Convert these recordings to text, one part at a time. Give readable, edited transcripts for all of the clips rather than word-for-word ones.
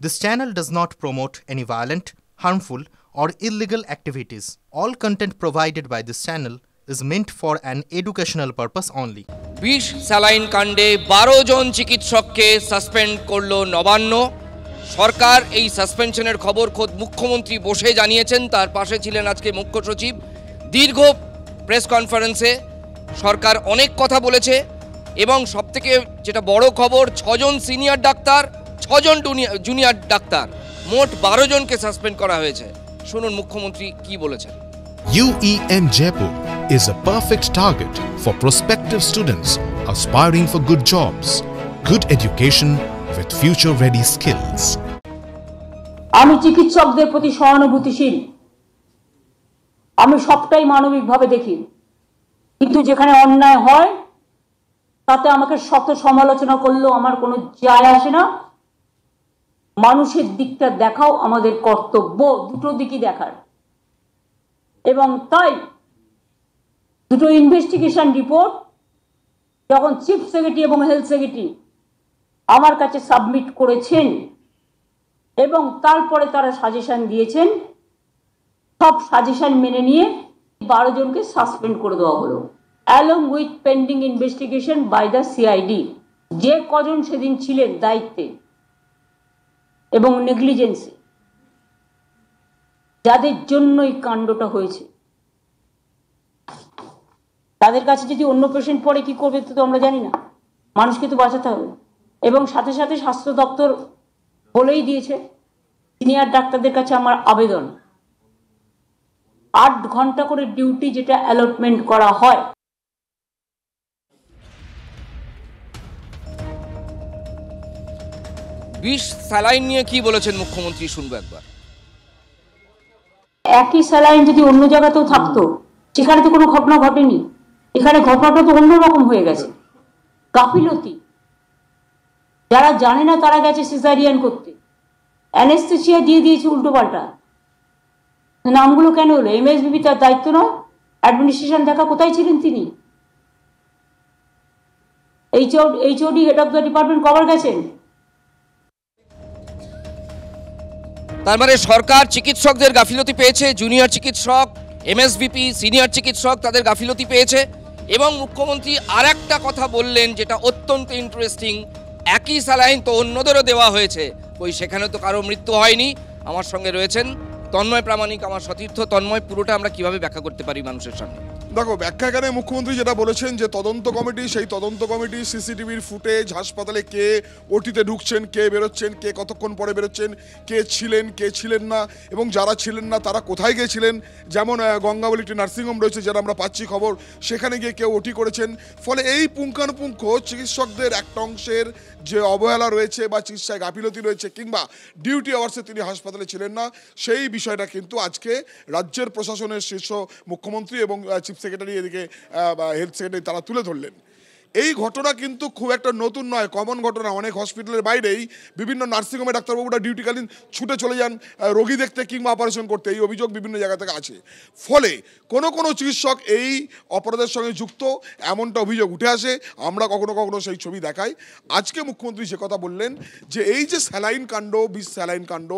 This channel does not promote any violent, harmful, or illegal activities. All content provided by this channel is meant for an educational purpose only. বিষ saline কাণ্ডে 12 জন চিকিৎসককে suspend করলো নবান্ন সরকার। এই সাসপেনশনের খবর খোদ মুখ্যমন্ত্রী বসে জানিয়েছেন, তার পাশে ছিলেন আজকে মুখ্য সচিব। দীর্ঘ প্রেস কনফারেন্সে সরকার অনেক কথা বলেছে এবং সবথেকে যেটা বড় খবর, 6 জন সিনিয়র ডাক্তার, 6 জন জুনিয়র ডাক্তার, মোট 12 জনকে সাসপেন্ড করা হয়েছে। শুনুন মুখ্যমন্ত্রী কি বলেছেন। UEM Jaipur is a perfect target for prospective students aspiring for good jobs, good education with future-ready skills. আমি চিকিৎসকদের প্রতি সহানুভূতিশীল, আমি সবটাই মানবিকভাবে দেখি, কিন্তু যেখানে অন্যায় হয় তাতে আমাকে শত সমালোচনা করলেও আমার কোনো যায় আসে না। মানুষের দিকটা দেখাও আমাদের কর্তব্য, দুটো দিকই দেখার। এবং তাই দুটো ইনভেস্টিগেশন রিপোর্ট যখন চিফ সেক্রেটারি এবং হেলথ সেক্রেটারি আমার কাছে সাবমিট করেছেন এবং তারপরে তারা সাজেশন দিয়েছেন, সব সাজেশন মেনে নিয়ে 12 জনকে সাসপেন্ড করে দেওয়া হলো, along with pending investigation by the CID. যে কজন সেদিন ছিলেন দায়িত্বে এবং নেগলিজেন্সে, যাদের জন্য এই কাণ্ডটা হয়েছে, তাদের কাছে যদি অন্য পেশেন্ট পড়ে কি করবে তো আমরা জানি না। মানুষকে তো বাঁচাতে হবে। এবং সাথে সাথে স্বাস্থ্য দপ্তর বলেই দিয়েছে, সিনিয়র ডাক্তারদের কাছে আমার আবেদন, 8 ঘন্টা করে ডিউটি যেটা অ্যালটমেন্ট করা হয়। বিষ স্যালাইন নিয়ে কি বলেছেন মুখ্যমন্ত্রী, শুনবো একবার। একই স্যালাইন যদি অন্য জায়গাতেও থাকতো, সেখানে তো কোনো ঘটনা ঘটেনি, এখানে ঘটনাটা তো অন্যরকম হয়ে গেছে। গাফিলতি, যারা জানে না তারা গেছে সিজারিয়ান করতে, অ্যানেস্থেসিয়া দিয়ে দিয়েছে উল্টো পাল্টা। নামগুলো কেন হলো? এমএসবিপি তার দায়িত্ব নয়? অ্যাডমিনিস্ট্রেশন দেখা কোথায় ছিলেন তিনি? HOD head of the department cover গেছেন। তার মানে সরকার চিকিৎসকদের গাফিলতি পেয়েছে, জুনিয়র চিকিৎসক, এমএসবিপি, সিনিয়র চিকিৎসক তাদের গাফিলতি পেয়েছে। এবং মুখ্যমন্ত্রী আর একটা কথা বললেন যেটা অত্যন্ত ইন্টারেস্টিং, একই স্যালাইন তো অন্যদেরও দেওয়া হয়েছে, ওই সেখানে তো কারো মৃত্যু হয়নি। আমার সঙ্গে রয়েছেন তন্ময় প্রামাণিক, আমার সতীর্থ। তন্ময়, পুরোটা আমরা কিভাবে ব্যাখ্যা করতে পারি মানুষের সামনে? দেখো, ব্যাখ্যাখানে মুখ্যমন্ত্রী যেটা বলেছেন যে তদন্ত কমিটি, সেই তদন্ত কমিটি সিসিটিভির ফুটেজ, হাসপাতালে কে ওটিতে ঢুকছেন, কে বেরোচ্ছেন, কে কতক্ষণ পরে বেরোচ্ছেন, কে ছিলেন কে ছিলেন না, এবং যারা ছিলেন না তারা কোথায় গিয়েছিলেন। যেমন গঙ্গাবলী একটি নার্সিংহোম রয়েছে যেটা আমরা পাচ্ছি খবর, সেখানে গিয়ে কেউ ওটি করেছেন। ফলে এই পুঙ্খানুপুঙ্খ চিকিৎসকদের একটা অংশের যে অবহেলা রয়েছে বা চিকিৎসায় গাফিলতি রয়েছে কিংবা ডিউটি আওয়ার্সে তিনি হাসপাতালে ছিলেন না, সেই বিষয়টা কিন্তু আজকে রাজ্যের প্রশাসনের শীর্ষ মুখ্যমন্ত্রী এবং চিফ সেক্রেটারি, এদিকে হেলথ সেক্রেটারি, তারা তুলে ধরলেন। এই ঘটনা কিন্তু খুব একটা নতুন নয়, কমন ঘটনা। অনেক হসপিটালের বাইরেই বিভিন্ন নার্সিংহোমে ডাক্তারবাবুরা ডিউটিকালীন ছুটে চলে যান রোগী দেখতে কিংবা অপারেশন করতে, এই অভিযোগ বিভিন্ন জায়গা থেকে আছে। ফলে কোনো চিকিৎসক এই অপরাধের সঙ্গে যুক্ত, এমনটা অভিযোগ উঠে আসে, আমরা কখনো কখনো সেই ছবি দেখাই। আজকে মুখ্যমন্ত্রী সে কথা বললেন যে এই যে স্যালাইন কাণ্ড, বিষ স্যালাইন কাণ্ড,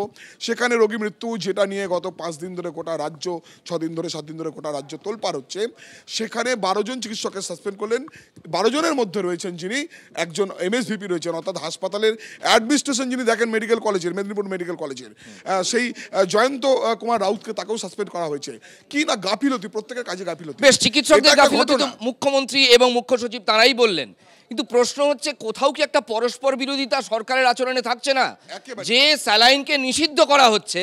সেখানে রোগী মৃত্যু, যেটা নিয়ে গত 5 দিন ধরে গোটা রাজ্য, 6 দিন ধরে 7 দিন ধরে গোটা রাজ্য তোলপাড় হচ্ছে, সেখানে 12 জন চিকিৎসককে সাসপেন্ড করলেন। 12 জনের মধ্যে রয়েছেন যিনি একজন এমএসভিপি রয়েছেন, অর্থাৎ হাসপাতালের অ্যাডমিনিস্ট্রেশন যিনি দেখেন মেডিকেল কলেজের, মেদিনীপুর মেডিকেল কলেজের, সেই জয়ন্ত কুমার রাউতকে, তাকেও সাসপেন্ড করা হয়েছে। কি না গাফিলতি, প্রত্যেকের কাজে গাফিলতি। বেশ, চিকিৎসকদের গাফিলতি তো মুখ্যমন্ত্রী এবং মুখ্য সচিব তারাই বললেন, কিন্তু প্রশ্ন হচ্ছে কোথাও কি একটা পরস্পর বিরোধিতা সরকারের আচরণে থাকছে না? যে স্যালাইনকে নিষিদ্ধ করা হচ্ছে,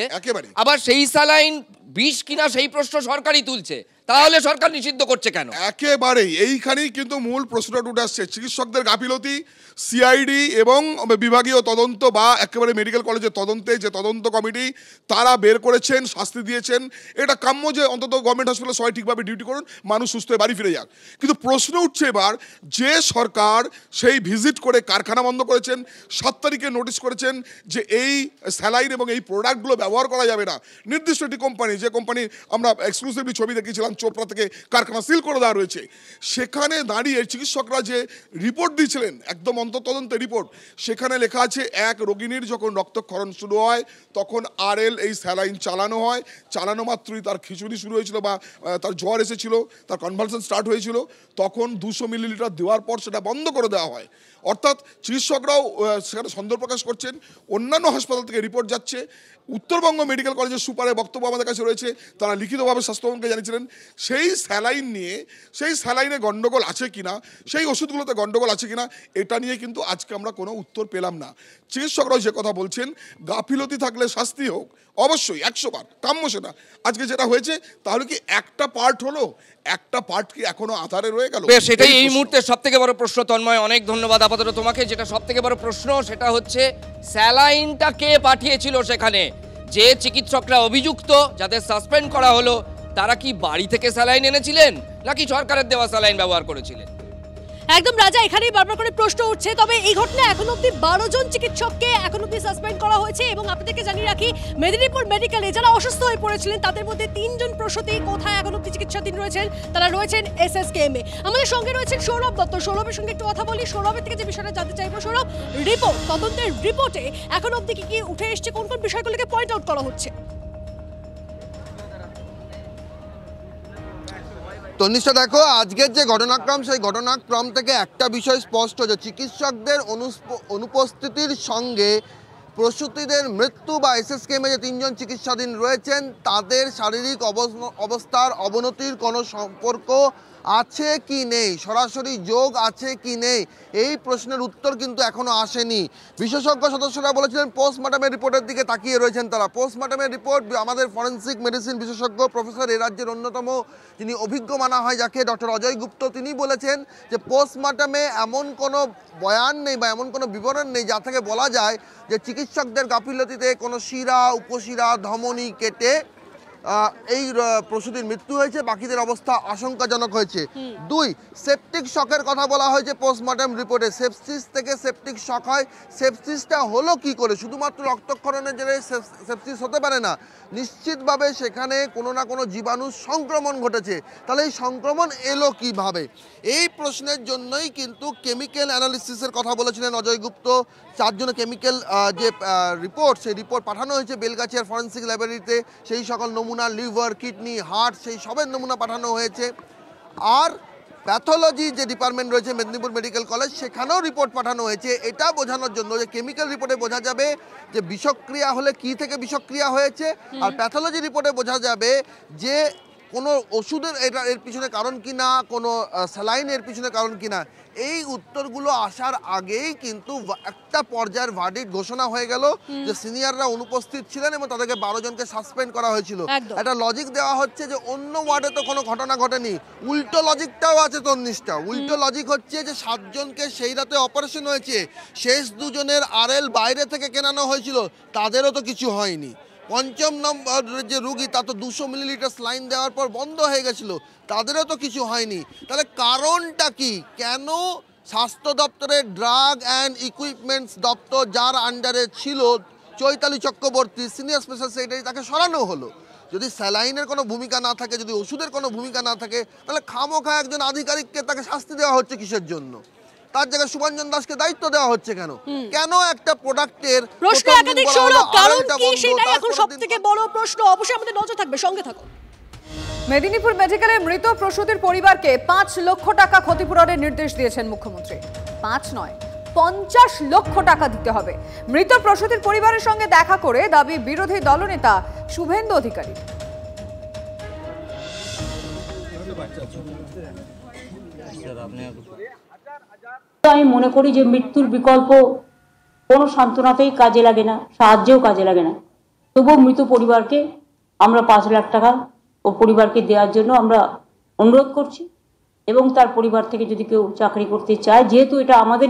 আবার সেই স্যালাইন বিষ কিনা সেই প্রশ্ন সরকারই তুলছে, তাহলে সরকার নিষিদ্ধ করছে কেন? একেবারেই এইখানেই কিন্তু মূল প্রশ্নটা উঠে আসছে। চিকিৎসকদের গাফিলতি, সিআইডি এবং বিভাগীয় তদন্ত বা একেবারে মেডিকেল কলেজের তদন্তে যে তদন্ত কমিটি, তারা বের করেছেন, শাস্তি দিয়েছেন। এটা কাম্য যে অন্তত গভর্নমেন্ট হসপিটালে সবাই ঠিকভাবে ডিউটি করুন, মানুষ সুস্থ হয়ে বাড়ি ফিরে যাক। কিন্তু প্রশ্ন উঠছে এবার, যে সরকার সেই ভিজিট করে কারখানা বন্ধ করেছেন, 7 তারিখে নোটিশ করেছেন যে এই স্যালাইন এবং এই প্রোডাক্টগুলো ব্যবহার করা যাবে না, নির্দিষ্ট একটি কোম্পানি, যে কোম্পানি আমরা এক্সক্লুসিভলি ছবি দেখিয়েছিলাম চোপড়া থেকে কারখানা সিল করে দেওয়া রয়েছে, সেখানে দাঁড়িয়ে চিকিৎসকরা যে রিপোর্ট দিয়েছিলেন একদম অন্তর্তদন্তের রিপোর্ট, সেখানে লেখা আছে এক রোগিনীর যখন রক্তক্ষরণ শুরু হয় তখন RL এই স্যালাইন চালানো হয়, চালানো মাত্রই তার খিঁচুনি শুরু হয়েছিল বা তার জ্বর এসেছিল, তার কনভালশন স্টার্ট হয়েছিল, তখন 200 মিলিলিটার দেওয়ার পর সেটা বন্ধ করে দেওয়া হয়। অর্থাৎ চিকিৎসকরাও সেখানে সন্দেহ প্রকাশ করছেন। অন্যান্য হাসপাতাল থেকে রিপোর্ট যাচ্ছে। উত্তরবঙ্গ মেডিকেল কলেজের সুপারের বক্তব্য আমাদের কাছে রয়েছে, তারা লিখিতভাবে স্বাস্থ্যমন্ত্রীকে জানিয়েছিলেন সেই স্যালাইন নিয়ে, সেই স্যালাইনে গণ্ডগোল আছে কিনা, সেই ওষুধগুলোতে গণ্ডগোল আছে কিনা, এটা নিয়ে কিন্তু আজকে আমরা কোনো উত্তর পেলাম না। চিকিৎসকরাও যে কথা বলছেন, গাফিলতি থাকলে শাস্তি হোক, অবশ্যই 100 বার কাম্য সেটা। আজকে যেটা হয়েছে তাহলে কি একটা পার্ট হলো, একটা পার্ট কি এখনো আধারে রয়ে গেল? সেটাই এই মুহূর্তে সবথেকে বড় প্রশ্ন। তন্ময়, অনেক ধন্যবাদ আপাতত তোমাকে। যেটা সবথেকে বড় প্রশ্ন সেটা হচ্ছে স্যালাইনটা কে পাঠিয়েছিল সেখানে? যে চিকিৎসকরা অভিযুক্ত, যাদের সাসপেন্ড করা হলো, তারা কি বাড়ি থেকে স্যালাইন এনেছিলেন নাকি সরকারের দেওয়া স্যালাইন ব্যবহার করেছিলেন? একদম রাজা, এখানেই বারবার করে প্রশ্ন উঠছে। তবে এই ঘটনায় এখন অব্দি 12 জন চিকিৎসককে এখন অব্দি সাসপেন্ড করা হয়েছে এবং আপনাদেরকে জানিয়ে রাখি মেদিনীপুর মেডিকেলে যারা অসুস্থ হয়ে পড়েছিলেন তাদের মধ্যে 3 জন প্রসূতি কোথায় এখন অব্দি চিকিৎসাধীন রয়েছেন, তারা রয়েছেন SSKM-এ। আমাদের সঙ্গে রয়েছেন সৌরভ দত্ত। সৌরভের সঙ্গে একটু কথা বলি। সৌরভের থেকে যে বিষয়টা জানতে চাইবো, সৌরভ, রিপোর্ট, তদন্তের রিপোর্টে এখন অব্দি কি উঠে এসছে, কোন কোন বিষয়গুলোকে পয়েন্ট আউট করা হচ্ছে? তনিষ্ঠা, দেখো, আজকের যে ঘটনাক্রম, সেই ঘটনাক্রম থেকে একটা বিষয় স্পষ্ট যে চিকিৎসকদের অনুপস্থিতির সঙ্গে প্রসূতিদের মৃত্যু বা SSKM-এ যে 3 জন চিকিৎসাধীন রয়েছেন তাদের শারীরিক অবস্থার অবনতির কোনো সম্পর্ক আছে কি নেই, সরাসরি যোগ আছে কি নেই, এই প্রশ্নের উত্তর কিন্তু এখনো আসেনি। বিশেষজ্ঞ সদস্যরা বলেছিলেন পোস্টমর্টমের রিপোর্টের দিকে তাকিয়ে রয়েছেন তারা। পোস্টমর্টমের রিপোর্ট, আমাদের ফরেন্সিক মেডিসিন বিশেষজ্ঞ প্রফেসর এ রাজ্যের অন্যতম যিনি অভিজ্ঞ মানা হয় যাকে, ডক্টর অজয় গুপ্ত, তিনি বলেছেন যে পোস্টমর্টমে এমন কোনো বয়ান নেই বা এমন কোনো বিবরণ নেই যা থেকে বলা যায় যে চিকিৎসকদের গাফিলতিতে কোনো শিরা, উপশিরা, ধমনী কেটে এই প্রসূতির মৃত্যু হয়েছে, বাকিদের অবস্থা আশঙ্কাজনক হয়েছে। 2, সেপটিক শকের কথা বলা হয়েছে পোস্টমর্টম রিপোর্টে। সেপসিস থেকে সেপটিক শক হয়। সেপসিসটা হলো কি করে? শুধুমাত্র রক্তক্ষরণের জন্য সেপসিস হতে পারে না, নিশ্চিতভাবে সেখানে কোনো না কোনো জীবাণু সংক্রমণ ঘটেছে। তাহলে এই সংক্রমণ এলো কিভাবে? এই প্রশ্নের জন্যই কিন্তু কেমিক্যাল অ্যানালিসিসের কথা বলেছিলেন অজয় গুপ্ত। 4 জনের কেমিক্যাল যে রিপোর্ট, সেই রিপোর্ট পাঠানো হয়েছে বেলগাছিয়ার ফরেন্সিক ল্যাবরেটরিতে। সেই সকল নমুনা, লিভার, কিডনি, হার্ট, সেই সবের নমুনা পাঠানো হয়েছে। আর প্যাথোলজি যে ডিপার্টমেন্ট রয়েছে মেদিনীপুর মেডিকেল কলেজ, সেখানেও রিপোর্ট পাঠানো হয়েছে এটা বোঝানোর জন্য যে কেমিক্যাল রিপোর্টে বোঝা যাবে যে বিষক্রিয়া হলে কি থেকে বিষক্রিয়া হয়েছে, আর প্যাথোলজি রিপোর্টে বোঝা যাবে যে কোনো ওষুধের এর পিছনে কারণ কিনা, কোনো স্যালাইনের পিছনে কারণ কিনা। এই উত্তরগুলো আসার আগেই কিন্তু একটা পর্যায়ের ভার্ডিক্ট ঘোষণা হয়ে গেল যে সিনিয়ররা অনুপস্থিত ছিলেন এবং তাদেরকে 12 জনকে সাসপেন্ড করা হয়েছিল। একটা লজিক দেওয়া হচ্ছে যে অন্য ওয়ার্ডে তো কোনো ঘটনা ঘটেনি, উল্টো লজিকটাও আছে তন্নিষ্ঠা। উল্টো লজিক হচ্ছে যে 7 জনকে সেই রাতে অপারেশন হয়েছে, শেষ 2 জনের RL বাইরে থেকে কেনানো হয়েছিল, তাদেরও তো কিছু হয়নি। 5ম নম্বর যে রুগী, তা তো 200 মিলিলিটার স্লাইন দেওয়ার পর বন্ধ হয়ে গেছিল, তাদেরও তো কিছু হয়নি। তাহলে কারণটা কি? কেন স্বাস্থ্য দপ্তরের ড্রাগ অ্যান্ড ইকুইপমেন্টস দপ্তর, যার আন্ডারে ছিল Chaitali Chakraborty senior special secretary, তাকে সরানো হলো? যদি স্যালাইনের কোনো ভূমিকা না থাকে, যদি ওষুধের কোনো ভূমিকা না থাকে, তাহলে খামোখা একজন আধিকারিককে তাকে শাস্তি দেওয়া হচ্ছে কিসের জন্য? তার জায়গায় সুবঞ্জন দাসকে দায়িত্ব দেওয়া হচ্ছে কেন? কেন একটা প্রোডাক্টের প্রশ্ন একাধিক সৌরভ, কারণ কি সেটাই এখন সবথেকে বড় প্রশ্ন। অবশ্যই আমাদের নজর থাকবে, সঙ্গে থাকো। মেদিনীপুর মেডিকেলে মৃত প্রসূতির পরিবারকে 5 লক্ষ টাকা ক্ষতিপূরণের নির্দেশ দিয়েছেন মুখ্যমন্ত্রী। 5 নয়, 50 লক্ষ টাকা দিতে হবে। মৃত প্রসূতির পরিবারের সঙ্গে দেখা করে দাবি বিরোধী দলনেতা শুভেন্দু অধিকারী। আমি মনে করি যে মৃত্যুর বিকল্প কোনো সান্ত্বনাতেই কাজে লাগে না, সাহায্যেও কাজে লাগে না। তবুও মৃত পরিবারকে আমরা 5 লাখ টাকা ও পরিবারকে দেওয়ার জন্য আমরা অনুরোধ করছি। এবং তার পরিবার থেকে যদি কেউ চাকরি করতে চায়, যেহেতু এটা আমাদের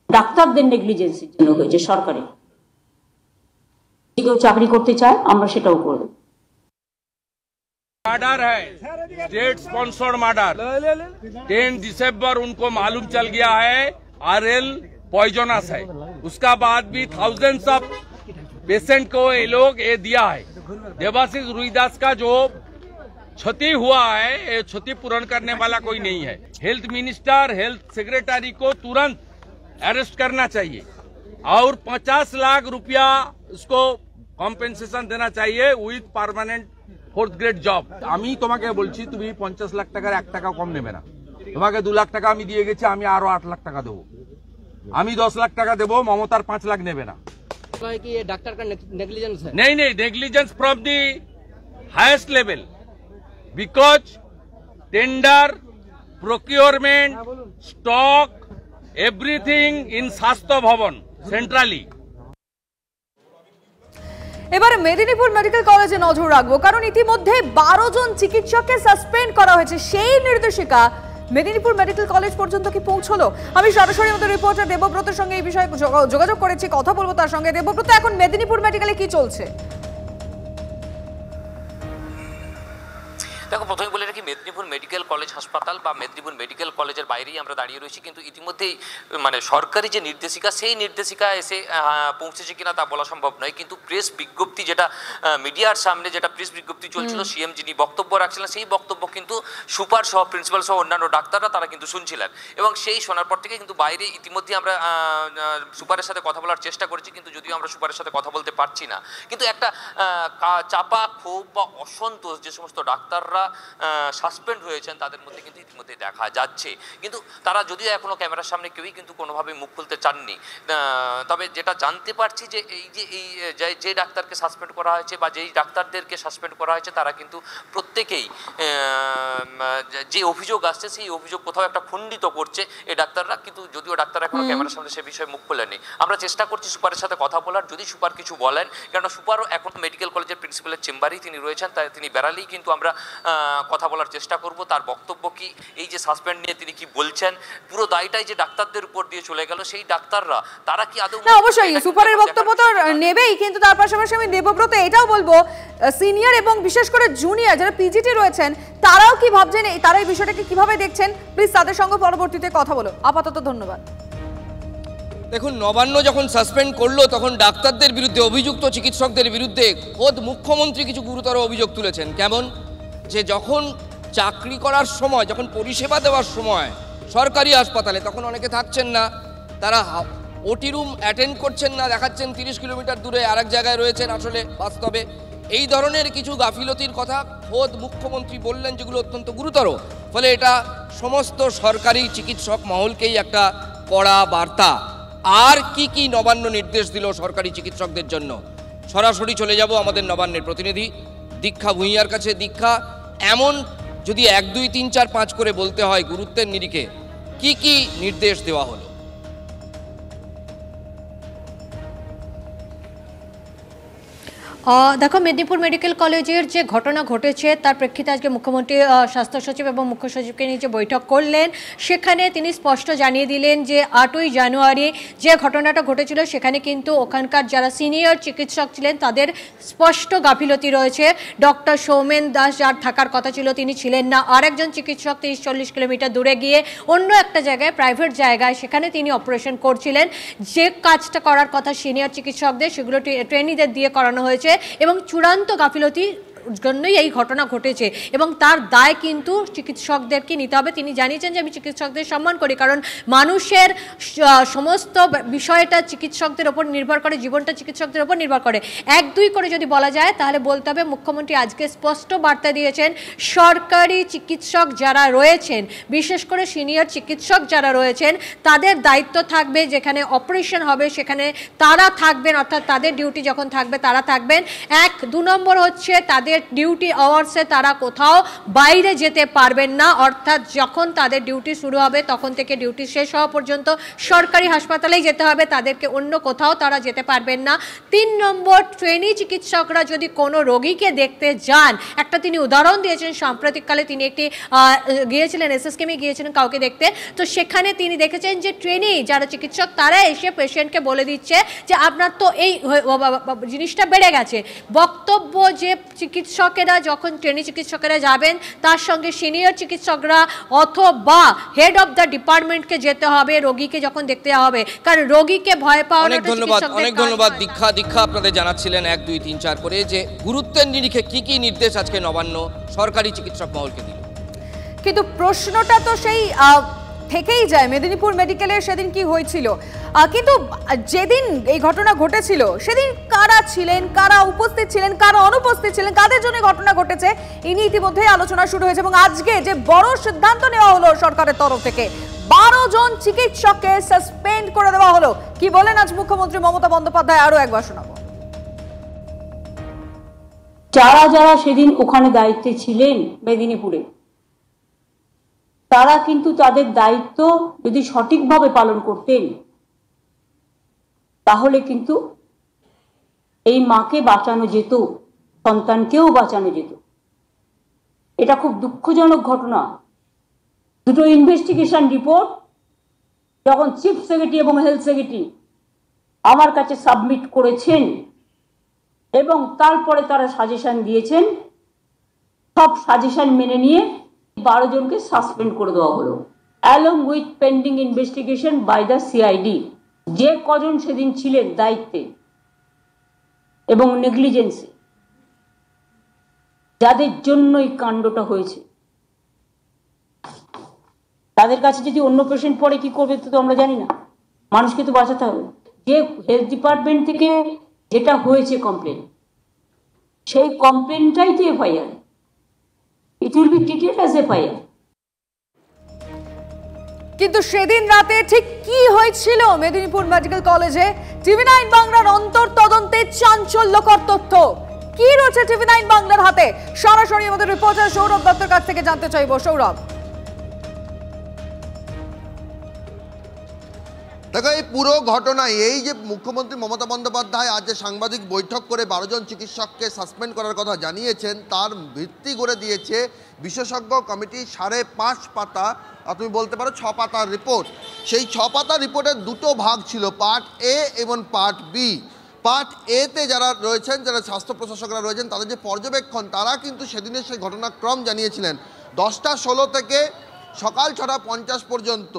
ডাক্তারদের নেগলিজেন্সির জন্য হয়েছে, সরকারের, যদি কেউ চাকরি করতে চায় আমরা সেটাও করব। मर्डर है, स्टेट स्पॉन्सर्ड मर्डर। 10 दिसंबर उनको मालूम चल गया है RL पॉइजनस है। उसका बाद भी थाउजेंड्स ऑफ पेशेंट को ये लोग ये दिया है। देवाशीष रुईदास का जो क्षति हुआ है, ये क्षति पूर्ण करने वाला कोई नहीं है। हेल्थ मिनिस्टर, हेल्थ सेक्रेटरी को तुरंत अरेस्ट करना चाहिए और 50 लाख रुपया उसको কম্পেনসেশন দেনা চাইয়ে with permanent 4th grade job. আমি তোমাকে বলছি তুমি 50 লাখ টাকার 1 টাকা কম নেবে না। তোমাকে 2 লাখ টাকা আমি দিয়ে গেছি, আমি আরো 8 লাখ টাকা দেবো। আমি 10 লাখ টাকা দেবো, মমতার 5 লাখ নেবে না। कि ये डॉक्टर का नेग्लिजेंस है? नहीं, negligence from the highest level, because tender, procurement, stock, everything in स्वास्थ्य भवन सेंट्राली। এবারে মেদিনীপুর মেডিকেল কলেজে নজর রাখবো, কারণ ইতিমধ্যে 12 জন চিকিৎসককে সাসপেন্ড করা হয়েছে। সেই নির্দেশিকা মেদিনীপুর মেডিকেল কলেজ পর্যন্ত কি পৌঁছলো? আমি সরাসরি আমাদের রিপোর্টার দেবব্রতের সঙ্গে এই বিষয়ে যোগাযোগ করেছি, কথা বলবো তার সঙ্গে। দেবব্রত, এখন মেদিনীপুর মেডিকেলে কি চলছে? দেখো, প্রথমে বলে রাখি, মেদিনীপুর মেডিকেল কলেজ হাসপাতাল বা মেদিনীপুর মেডিকেল কলেজের বাইরেই আমরা দাঁড়িয়ে রয়েছি, কিন্তু ইতিমধ্যেই মানে সরকারি যে নির্দেশিকা, সেই নির্দেশিকা এসে পৌঁছেছে কিনা তা বলা সম্ভব নয়। কিন্তু প্রেস বিজ্ঞপ্তি, যেটা মিডিয়ার সামনে যেটা প্রেস বিজ্ঞপ্তি চলছিল, সিএম যিনি বক্তব্য রাখছিলেন, সেই বক্তব্য কিন্তু সুপার সহ, প্রিন্সিপাল সহ অন্যান্য ডাক্তাররা তারা কিন্তু শুনছিলেন। এবং সেই শোনার পর থেকে কিন্তু বাইরে ইতিমধ্যে আমরা সুপারের সাথে কথা বলার চেষ্টা করেছি, কিন্তু যদিও আমরা সুপারের সাথে কথা বলতে পারছি না। কিন্তু একটা চাপা ক্ষোভ বা অসন্তোষ যে সমস্ত ডাক্তাররা সাসপেন্ড হয়েছেন তাদের মধ্যে কিন্তু ইতিমধ্যে দেখা যাচ্ছে। কিন্তু তারা যদিও এখনো ক্যামেরার সামনে কেউই কিন্তু কোনোভাবে মুখ খুলতে চাননি। তবে যেটা জানতে পারছি যে যে ডাক্তারকে সাসপেন্ড করা হয়েছে বা যেই ডাক্তারদেরকে সাসপেন্ড করা হয়েছে তারা কিন্তু প্রত্যেকেই যে অভিযোগ আসছে সেই অভিযোগ কোথাও একটা খণ্ডিত করছে এই ডাক্তাররা। কিন্তু যদিও ডাক্তার এখনো ক্যামেরার সামনে সে বিষয়ে মুখ খোলেনি। আমরা চেষ্টা করছি সুপারের সাথে কথা বলার, যদি সুপার কিছু বলেন, কেননা সুপারও এখন মেডিকেল কলেজের প্রিন্সিপালের চেম্বারেই তিনি রয়েছেন, তাই তিনি বেরালেই কিন্তু আমরা কথা বলার চেষ্টা করব। তার বক্তব্য কি, এই যে সাসপেন্ড নিয়ে তিনি কি বলছেন, পুরো দায়টাই যে ডাক্তারদের উপর দিয়ে চলে গেল, সেই ডাক্তাররা তারা কি আদৌ? না, অবশ্যই সুপারের বক্তব্য তো নেবেই, কিন্তু তার পাশাপাশি আমি দেবব্রত এটাও বলবো, সিনিয়র এবং বিশেষ করে জুনিয়র যারা পিজিটি রয়েছেন তারাও কি ভাবছেন, তারা এই বিষয়টাকে কিভাবে দেখছেন, প্লিজ তাদের সঙ্গে পরবর্তীতে কথা বলো। আপাতত ধন্যবাদ। দেখুন, নবান্ন যখন সাসপেন্ড করলো তখন ডাক্তারদের বিরুদ্ধে, অভিযুক্ত চিকিৎসকদের বিরুদ্ধে খোদ মুখ্যমন্ত্রী কিছু গুরুতর অভিযোগ তুলেছেন। কেমন? যে যখন চাকরি করার সময়, যখন পরিষেবা দেওয়ার সময় সরকারি হাসপাতালে, তখন অনেকে থাকছেন না, তারা ওটি রুম অ্যাটেন্ড করছেন না, দেখাচ্ছেন 30 কিলোমিটার দূরে আরেক জায়গায় রয়েছেন, আসলে বাস্তবে এই ধরনের কিছু গাফিলতির কথা খোদ মুখ্যমন্ত্রী বললেন, যেগুলো অত্যন্ত গুরুতর। ফলে এটা সমস্ত সরকারি চিকিৎসক মহলকেই একটা কড়া বার্তা। আর কি নবান্ন নির্দেশ দিল সরকারি চিকিৎসকদের জন্য, সরাসরি চলে যাব আমাদের নবান্নের প্রতিনিধি দীক্ষা ভূঁইয়ার কাছে। দীক্ষা, এমন যদি 1, 2, 3, 4, 5 করে বলতে হয় গুরুত্বের নিরিখে, কি নির্দেশ দেওয়া হলো? দেখো, মেদিনীপুর মেডিকেল কলেজের যে ঘটনা ঘটেছে তার প্রেক্ষিতে আজকে মুখ্যমন্ত্রী স্বাস্থ্য সচিব এবং মুখ্য সচিবকে নিয়ে যে বৈঠক করলেন, সেখানে তিনি স্পষ্ট জানিয়ে দিলেন যে 8ই জানুয়ারি যে ঘটনাটা ঘটেছিল সেখানে কিন্তু ওখানকার যারা সিনিয়র চিকিৎসক ছিলেন তাদের স্পষ্ট গাফিলতি রয়েছে। ডক্টর সৌমেন দাস যার থাকার কথা ছিল তিনি ছিলেন না, আরেকজন চিকিৎসক 30-40 কিলোমিটার দূরে গিয়ে অন্য একটা জায়গায়, প্রাইভেট জায়গায়, সেখানে তিনি অপারেশন করছিলেন। যে কাজটা করার কথা সিনিয়র চিকিৎসকদের, সেগুলো ট্রেনিদের দিয়ে করানো হয়েছে এবং চূড়ান্ত গাফিলতি জন্যই এই ঘটনা ঘটেছে এবং তার দায় কিন্তু চিকিৎসকদেরকে নিতে হবে। তিনি জানিয়েছেন যে আমি চিকিৎসকদের সম্মান করি, কারণ মানুষের সমস্ত বিষয়টা চিকিৎসকদের ওপর নির্ভর করে, জীবনটা চিকিৎসকদের ওপর নির্ভর করে। 1-2 করে যদি বলা যায় তাহলে বলতে হবে মুখ্যমন্ত্রী আজকে স্পষ্ট বার্তা দিয়েছেন, সরকারি চিকিৎসক যারা রয়েছেন, বিশেষ করে সিনিয়র চিকিৎসক যারা রয়েছেন, তাদের দায়িত্ব থাকবে যেখানে অপারেশন হবে সেখানে তারা থাকবেন, অর্থাৎ তাদের ডিউটি যখন থাকবে তারা থাকবেন। 1-2 নম্বর হচ্ছে তাদের ডিউটি আওয়ার্সে তারা কোথাও বাইরে যেতে পারবেন না, অর্থাৎ যখন তাদের ডিউটি শুরু হবে তখন থেকে ডিউটি শেষ হওয়া পর্যন্ত সরকারি হাসপাতালেই যেতে হবে, তাদেরকে অন্য কোথাও তারা যেতে পারবেন না। 3 নম্বর, ট্রেনি চিকিৎসকরা যদি কোনো রোগীকে দেখতে যান, একটা তিনি উদাহরণ দিয়েছেন, সাম্প্রতিককালে তিনি একটি গিয়েছিলেন, এসএসকেমে গিয়েছিলেন কাউকে দেখতে, তো সেখানে তিনি দেখেছেন যে ট্রেনি যারা চিকিৎসক তারা এসে পেশেন্টকে বলে দিচ্ছে যে আপনার তো এই জিনিসটা বেড়ে গেছে। বক্তব্য যে চিকিৎসক চিকিৎসকেরা যখন ট্রেনি চিকিৎসকেরা যাবেন তার সঙ্গে সিনিয়র চিকিৎসকরা অথবা হেড অফ দ্য ডিপার্টমেন্টকে যেতে হবে রোগীকে যখন দেখতে হবে, কারণ রোগীকে ভয় পাওয়ানো। অনেক ধন্যবাদ দীক্ষা আপনাদের জানাচ্ছিলেন 1 2 3 4 করে যে গুরুত্বের নিরিখে কি নির্দেশ আজকে নবান্ন সরকারি চিকিৎসক মহলকে দিল। কিন্তু প্রশ্নটা তো সেই থেকেই যায়, মেদিনীপুর মেডিকেলে সেদিন কি হয়েছিল, কিন্তু যেদিন এই ঘটনা ঘটেছিল সেদিন কারা ছিলেন, কারা উপস্থিত ছিলেন, কারা অনুপস্থিত ছিলেন, কাদের জন্য ঘটনা ঘটেছে এই নিয়ে ইতিমধ্যেই আলোচনা শুরু হয়েছে। এবং আজকে যে বড় সিদ্ধান্ত নেওয়া হলো সরকারের তরফ থেকে, 12 জন চিকিৎসককে সাসপেন্ড করে দেওয়া হলো। কি বলেন আজ মুখ্যমন্ত্রী মমতা বন্দ্যোপাধ্যায়, আরো একবার শোনাবো। যারা সেদিন ওখানে দায়িত্বে ছিলেন মেদিনীপুরে, তারা কিন্তু তাদের দায়িত্ব যদি সঠিকভাবে পালন করতেন তাহলে কিন্তু এই মাকে বাঁচানো যেত, সন্তানকেও বাঁচানো যেত। এটা খুব দুঃখজনক ঘটনা। দুটো ইনভেস্টিগেশন রিপোর্ট যখন চিফ সেক্রেটারি এবং হেলথ সেক্রেটারি আমার কাছে সাবমিট করেছেন এবং তারপরে তারা সাজেশন দিয়েছেন, সব সাজেশন মেনে নিয়ে 12 জনকে সাসপেন্ড করে দেওয়া হলো, along with pending investigation by the CID. যে কজন সেদিন ছিলেন দায়িত্বে এবং নেগলিজেন্সে, যাদের জন্য এই কাণ্ডটা হয়েছে, তাদের কাছে যদি অন্য পেশেন্ট পড়ে কি করবে তো আমরা জানি না। মানুষকে তো বাঁচাতে হবে। যে হেলথ ডিপার্টমেন্ট থেকে যেটা হয়েছে কমপ্লেন, সেই কমপ্লেনটাই তো FIR. It will be treated as FIR. কিন্তু সেদিন রাতে ঠিক কি হয়েছিল মেদিনীপুর মেডিকেল কলেজে, টিভি9 বাংলার অন্তর তদন্তে চাঞ্চল্যকর তথ্য। কি রয়েছে টিভি9 বাংলার হাতে, সরাসরি আমাদের রিপোর্টার সৌরভ দত্তের কাছ থেকে জানতে চাইব। সৌরভ, দেখো এই পুরো ঘটনায় এই যে মুখ্যমন্ত্রী মমতা বন্দ্যোপাধ্যায় আজ যে সাংবাদিক বৈঠক করে 12 জন চিকিৎসককে সাসপেন্ড করার কথা জানিয়েছেন, তার ভিত্তি করে দিয়েছে বিশেষজ্ঞ কমিটি 5.5 পাতা, তুমি বলতে পারো 6 পাতার রিপোর্ট। সেই 6 পাতার রিপোর্টের দুটো ভাগ ছিল, পার্ট এ এবং পার্ট বি। পার্ট এতে যারা রয়েছেন, যারা স্বাস্থ্য প্রশাসকরা রয়েছেন, তাদের যে পর্যবেক্ষণ, তারা কিন্তু সেদিনের সেই ঘটনাক্রম জানিয়েছিলেন 10টা 16 থেকে সকাল 6টা 50 পর্যন্ত।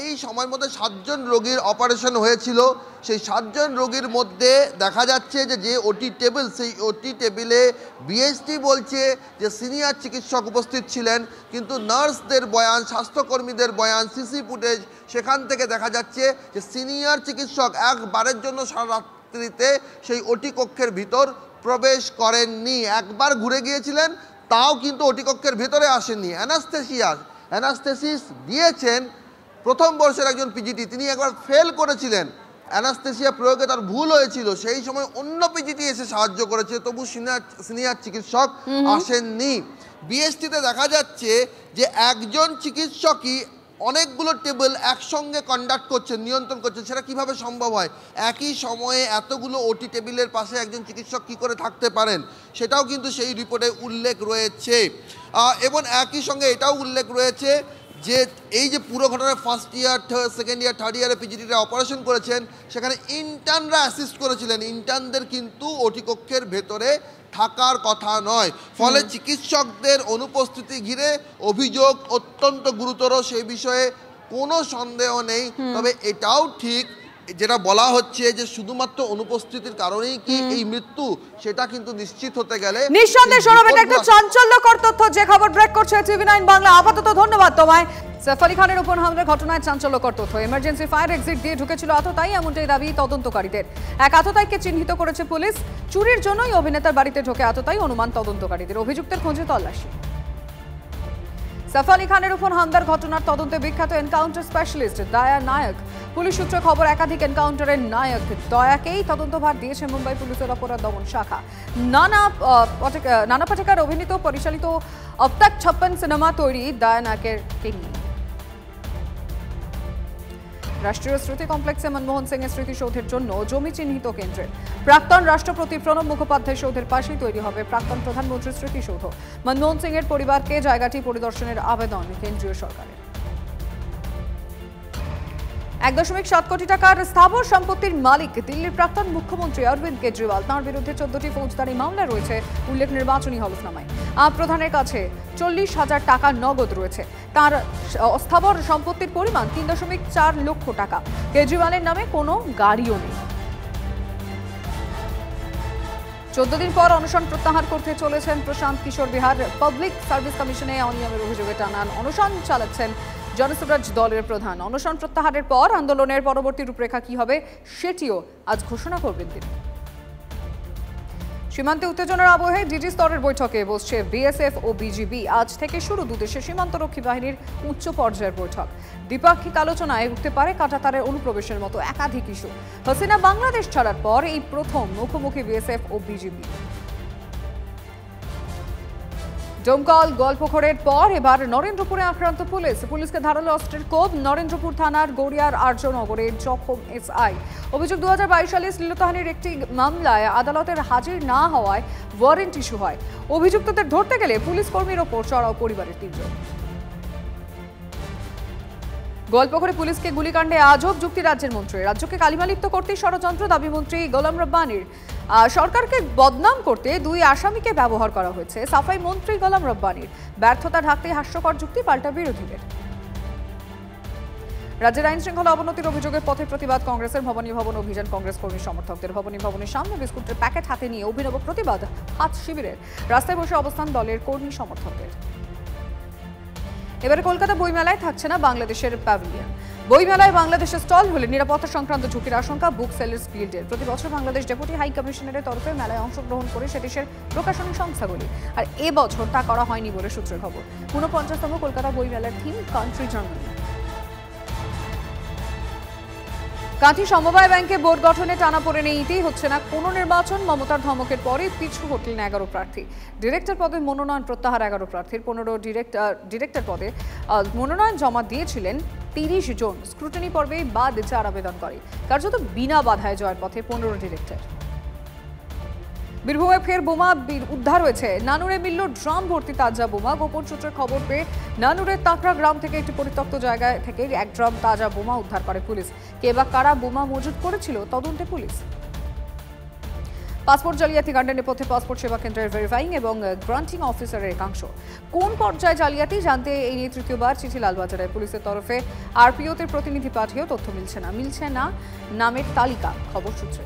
এই সময়ের মধ্যে 7 জন রোগীর অপারেশন হয়েছিল। সেই 7 জন রোগীর মধ্যে দেখা যাচ্ছে যে ওটি টেবিল, সেই ওটি টেবিলে বিএসটি বলছে যে সিনিয়র চিকিৎসক উপস্থিত ছিলেন, কিন্তু নার্সদের বয়ান, স্বাস্থ্যকর্মীদের বয়ান, সিসি ফুটেজ, সেখান থেকে দেখা যাচ্ছে যে সিনিয়র চিকিৎসক একবারের জন্য সারা রাত্রিতে সেই ওটি কক্ষের ভিতর প্রবেশ করেননি। একবার ঘুরে গিয়েছিলেন, তাও কিন্তু ওটি কক্ষের ভেতরে আসেননি। অ্যানাস্থেসিস দিয়েছেন প্রথম বর্ষের একজন পিজিটি, তিনি একবার ফেল করেছিলেন, অ্যানাস্থেসিয়া প্রয়োগে তার ভুল হয়েছিল, সেই সময় অন্য পিজিটি এসে সাহায্য করেছে, তবু সিনিয়র চিকিৎসক আসেননি। বিএসটিতে দেখা যাচ্ছে যে একজন চিকিৎসকই অনেকগুলো টেবিল একসঙ্গে কন্ডাক্ট করছেন, নিয়ন্ত্রণ করছেন। সেটা কিভাবে সম্ভব হয়? একই সময়ে এতগুলো ওটি টেবিলের পাশে একজন চিকিৎসক কি করে থাকতে পারেন, সেটাও কিন্তু সেই রিপোর্টে উল্লেখ রয়েছে। এবং একই সঙ্গে এটাও উল্লেখ রয়েছে যে এই যে পুরো ঘটনায় first year, second year, third ইয়ারে পিজিটিরা অপারেশন করেছেন, সেখানে ইন্টার্নরা অ্যাসিস্ট করেছিলেন। ইন্টার্নদের কিন্তু ওটি কক্ষের ভেতরে থাকার কথা নয়। ফলে চিকিৎসকদের অনুপস্থিতি ঘিরে অভিযোগ অত্যন্ত গুরুতর, সেই বিষয়ে কোনো সন্দেহ নেই। তবে এটাও ঠিক যেটা বলা হচ্ছে যে শুধুমাত্র অনুপস্থিতির কারণেই কি এই মৃত্যু, সেটা কিন্তু নিশ্চিত হতে গেলে নিঃসন্দেহে সৌরভ এটা একটা চাঞ্চল্যকর তথ্য, যে খবর ব্রেক করছে টিভি9 বাংলা। আপাতত ধন্যবাদ তোমায়। সৈফ আলী খানের উপর হামলার ঘটনায় চাঞ্চল্যকর তথ্য। এমার্জেন্সি ফায়ার এক্সিট দিয়ে ঢুকেছিল আততায়ী, এমনটাই দাবি তদন্তকারীদের। এক আততায়ীকে চিহ্নিত করেছে পুলিশ। চুরির জন্যই অভিনেতার বাড়িতে ঢোকে আততায়ী, অনুমান তদন্তকারীদের। অভিযুক্তের খোঁজে তল্লাশি। সৈফ আলী খানের উপর হামলার ঘটনার তদন্তে বিখ্যাত এনকাউন্টার স্পেশালিস্ট দয়া নায়ক। পুলিশ সূত্রে খবর, একাধিক এনকাউন্টারের নায়ক দয়াকেই তদন্তভার দিয়েছে মুম্বাই পুলিশের অপরাধ দমন শাখা। নানা পাটেকার অভিনীত পরিচালিত अब तक 56 সিনেমা তৈরি দয়া নায়কের নিয়ে। রাষ্ট্রীয় স্মৃতি কমপ্লেক্সে মনমোহন সিংয়ের স্মৃতিসৌধের জন্য জমি চিহ্নিত কেন্দ্রের। প্রাক্তন রাষ্ট্রপতি প্রণব মুখোপাধ্যায় সৌধের পাশেই তৈরি হবে প্রাক্তন প্রধানমন্ত্রীর স্মৃতিসৌধ। মনমোহন সিংয়ের পরিবারকে জায়গাটি পরিদর্শনের আবেদন কেন্দ্রীয় সরকারের। 1.7 কোটি টাকার স্থাবর সম্পত্তির মালিক দিল্লির প্রাক্তন মুখ্যমন্ত্রী অরবিন্দ কেজরিওয়াল। তাঁর বিরুদ্ধে 14টি ফৌজদারি মামলা রয়েছে উল্লেখ নির্বাচনী হলফনামায়। আপ প্রধানের কাছে 40,000 টাকা নগদ রয়েছে। তার স্থাবর সম্পত্তির পরিমাণ 3.4 লক্ষ টাকা। কেজরিওয়ালের নামে কোনো গাড়িও নেই। 14 দিন পর অনশন প্রত্যাহার করতে চলেছেন প্রশান্ত কিশোর বিহার। পাবলিক সার্ভিস কমিশনে অনিয়মের অভিযোগে টানান অনশন চালাচ্ছেন জনসুরাজ দলের প্রধান। অনশন প্রত্যাহারের পর আন্দোলনের পরবর্তী রূপরেখা কি হবে সেটিও আজ ঘোষণা করবেন তিনি। সীমান্তে উত্তেজনার আবহে ডিজি স্তরের বৈঠকে বসছে বিএসএফ ও বিজিবি। আজ থেকে শুরু দুদেশের সীমান্তরক্ষী বাহিনীর উচ্চ পর্যায়ের বৈঠক। দ্বিপাক্ষিক আলোচনায় উঠতে পারে কাঁটাতারের অনুপ্রবেশের মতো একাধিক ইস্যু। হাসিনা বাংলাদেশ ছাড়ার পর এই প্রথম মুখোমুখি বিএসএফ ও বিজিবি। ডোমকল গোয়ালপুকুরের পর এবার নরেন্দ্রপুরে আক্রান্ত পুলিশকে ধারালো অস্ত্রের কোপ। নরেন্দ্রপুর থানার গড়িয়ার আর্যনগরে জখম এসআই। অভিযোগ 2022 সালে শ্লীলতাহানির একটি মামলায় আদালতের হাজির না হওয়ায় ওয়ারেন্ট ইস্যু হয়। অভিযুক্তদের ধরতে গেলে পুলিশ কর্মীর ওপর চড়াও পরিবারের তিনজন। গোয়ালপুকুরে পুলিশকে গুলিকাণ্ডে আজব যুক্তিরাজ্যের মন্ত্রী। রাজ্যকে কালিমালিপ্ত করতে ষড়যন্ত্র দাবি মন্ত্রী গোলাম রব্বানির। সরকারকে বদনাম করতে দুই আসামিকে ব্যবহার করা হয়েছে সাফাই মন্ত্রী গোলাম রব্বানির। ব্যর্থতা ঢাকতে হাস্যকর যুক্তি পাল্টা বিরোধীদের। রাজ্যের আইন শৃঙ্খলা অবনতির অভিযোগে পথে প্রতিবাদ কংগ্রেসের। ভবানী ভবন অভিযান কংগ্রেস কর্মী সমর্থকদের। ভবানী ভবনের সামনে বিস্কুটের প্যাকেট হাতে নিয়ে অভিনব প্রতিবাদ হাত শিবিরের। রাস্তায় বসে অবস্থান দলের কর্মী সমর্থকদের। এবারে কলকাতা বইমেলায় থাকছে না বাংলাদেশের প্যাভিলিয়ন। বইমেলায় বাংলাদেশের স্টল হলে নিরাপত্তা সংক্রান্ত ঝুঁকির আশঙ্কা বুক সেলার্স গিল্ডের। প্রতি বছর বাংলাদেশ ডেপুটি হাই কমিশনারের তরফে মেলায় অংশগ্রহণ করে সে দেশের প্রকাশনী সংস্থাগুলি, আর এবছর তা করা হয়নি বলে সূত্রের খবর। 49তম কলকাতা বইমেলার থিম কান্ট্রি জার্মানি। কাঁথি সমবায় ব্যাংকে বোর্ড গঠনে টানাপোড়েনে ইতি হচ্ছে না কোনো নির্বাচন। মমতার ধমকের পরে পিছু হটলেন 11 প্রার্থী। ডিরেক্টর পদে মনোনয়ন প্রত্যাহার 11 প্রার্থীর। 15 ডিরেক্টর পদে মনোনয়ন জমা দিয়েছিলেন 30 জন। স্ক্রুটিনি পর্বে বাদ 4 আবেদনকারী। কার্যত বিনা বাধায় জয়ের পথে 15 ডিরেক্টর। বীরভূমে ফের বোমা উদ্ধার হয়েছে। নানুরে মিলল ড্রাম ভর্তি তাজা বোমা। গোপন সূত্রের খবর পেয়ে নানুরের তাকড়া গ্রাম থেকে একটি পরিত্যক্ত জায়গায় থেকে 1 ড্রাম তাজা বোমা উদ্ধার করে পুলিশ। কে বা কারা বোমা মজুত করেছিল তদন্তে পুলিশ। পাসপোর্ট জালিয়াতি কাণ্ডের নেপথ্যে পাসপোর্ট সেবা কেন্দ্রের ভেরিফাইং এবং গ্রান্টিং অফিসারের একাংশ। কোন পর্যায়ে জালিয়াতি জানতে এই নিয়ে তৃতীয়বার চিঠি লালবাজারে। পুলিশের তরফে আরপিওতে প্রতিনিধি পাঠিয়েও তথ্য মিলছে না নামের তালিকা। খবর সূত্রে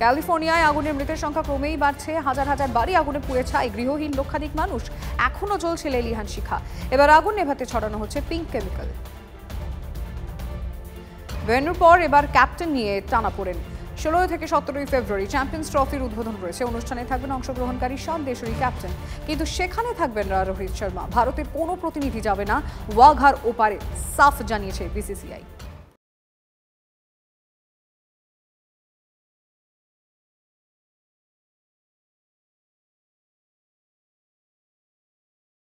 ক্যালিফোর্নিয়ায় আগুনের মৃতের সংখ্যা ক্রমেই বাড়ছে। হাজার হাজার বাড়ি আগুনে পুড়ে ছাই। গৃহহীন লক্ষাধিক মানুষ। এখনো চলছে লেলিহান শিখা। এবার আগুন নেভাতে ছড়ানো হচ্ছে পিঙ্ক কেমিক্যাল। ভেন্যুর পর এবার ক্যাপ্টেন নিয়ে টানাপোড়েন। 16 থেকে 17 ফেব্রুয়ারি চ্যাম্পিয়ন্স ট্রফির উদ্বোধন রয়েছে। অনুষ্ঠানে থাকবেন অংশগ্রহণকারী সব দেশেরই ক্যাপ্টেন, কিন্তু সেখানে থাকবেন না রোহিত শর্মা। ভারতের কোনো প্রতিনিধি যাবে না ওয়াঘার ওপারে, সাফ জানিয়েছে বিসিসিআই।